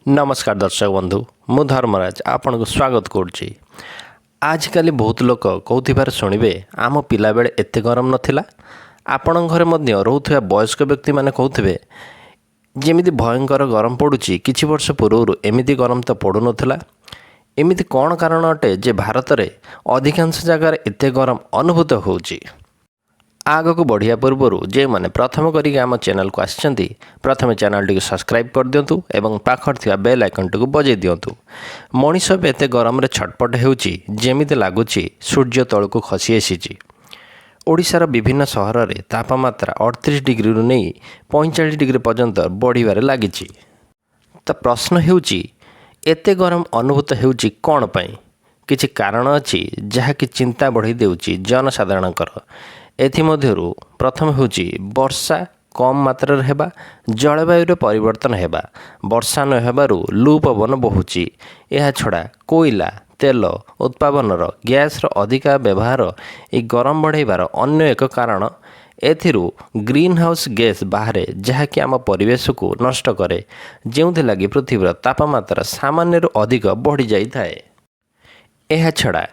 नमस्कार दर्शक बंधु मु धर्मराज आपन को स्वागत करुच्ची। आजिकल बहुत लोक कौथिबार शुणिबे आम पिला बेले एते गरम नथिला। आपण घरे मध्य रहुथिबा वयस्क व्यक्ति माने कहउथिबे जेमिति भयंकर गरम पड़ुची किछि वर्ष पूर्व एमिति गरम तो पड़ु नथिला। एमिति कौन कारण अटे जे भारत रे अधिकांश जगार एते गरम अनुभूत होउची। आग को बढ़िया पूर्वर जे मैंने प्रथम करिक आम चैनल को आसिचंती प्रथम चैनल टी सब्सक्राइब कर दिंतु एवं पाखर थिबा बेल आइकन टी बजे दिंतु। मनीष एते गरम रे छटपट हेउची जेमिति लागुची सूर्य तल को खसी आसीची। ओडिशार विभिन्न सहर रे तापमात्रा 38 डिग्री रु नहीं 45 डिग्री पर्यंत बढ़िबारे लागिची। तो प्रश्न हेउची एते गरम अनुभूत हेउची कोन पई? किछि कारण अछि जहाँकि चिंता बढ़ी देउची जनसाधारणकर। एथिमध्यरु प्रथम हेउची वर्षा कम मात्रा हेबा, जलवायु परिवर्तन हेबा, वर्षा न हेबारु लू पवन बहुची। यह छड़ा कोयला तेल उत्पादनर गैस अधिका व्यवहार ए गरम बढ़ाइबार अन्य एक कारण। एथिरु ग्रीन हाउस गैस बाहरे जहाँकि आम परिवेश को नष्ट करे, जेउथि लागि पृथ्वीर तापमात्रा सामान्य अधिक बढ़ी जाई थाए। यह छड़ा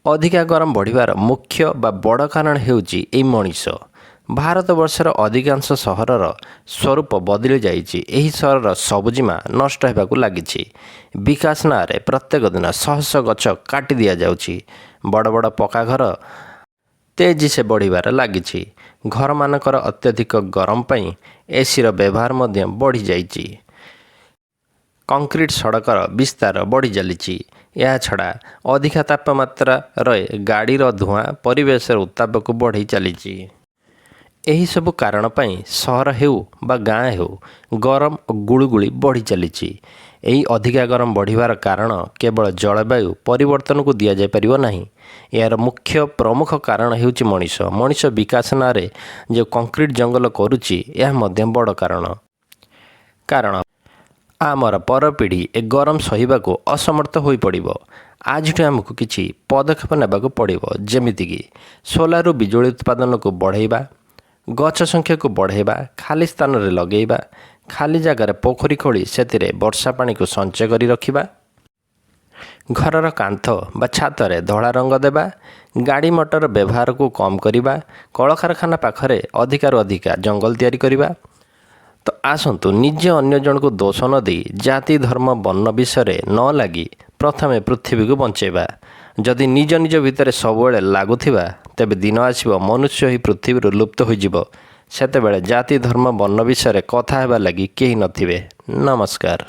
अधिका गरम बढ़िबार मुख्य बा बड़ कारण हेउची ए मनीष। भारत वर्षर अधिकांश सहरर स्वरूप बदली जाइछि। एही सहरर सबुजिमा नष्ट हेबाकु लागिछि। विकास नारे प्रत्येक दिन शह शह गछ काटी दिया जाउछि। बड़ बड़ पक्का घर तेजी से बढ़िबार लागिछि। घर मानकर अत्यधिक गरम पई एसीर व्यवहार मध्य बढ़ी जाइछि। कंक्रीट सड़कर विस्तार बढ़ी चलीछि। यह छड़ा अधिका तापमात्रा रहे गाड़ीर धुआं परिवेश उत्ताप को बढ़ी चलीछि। एही सब कारण पई सहर हेउ बा गाँ हेउ गरम और गुळुगुळी बढ़ी चलीछि। एही अधिका गरम बढ़िबार कारण केवल जलवायु परिवर्तन को दिया जाय परिबो नाही। यार मुख्य प्रमुख कारण हेउछि मनीष। मनीष विकास नारे जो कंक्रीट जंगल करुछि यह मध्य बड़ कारण आमर पर पीढ़ी ए गरम सहिबा को असमर्थ होई पड़िबो। आज आमको किछि पदक्षेप नेबाको पड़िबो, जेमितिकी सोलार बिजुली उत्पादन को बढ़ाइबा, गछ संख्या को बढ़ाइबा, खाली स्थान रे लगेइबा, खाली जगार पोखरी खोली सेतिरे वर्षा पानी को संचय करी रखिबा, घरर कांथ बा छात रे धड़ा रंग देबा, गाड़ी मोटर व्यवहार को कम करिबा, कल कारखाना पाखरे अधिकारु अधिका जंगल तैयारी करिबा। तो आसंतु निजे अन्य जन को दोष न दे जाति धर्म वर्ण विषय न लगी प्रथमे पृथ्वी को बंचेबा। जदि निज निज भितर सबुबले लागुथिबा तेबे दिन आसीबो मनुष्य ही पृथ्वी लुप्त होइजिबो। सेतेबेले जाति धर्म वर्ण विषय कथा हेबा लगी केही नथिबे। नमस्कार।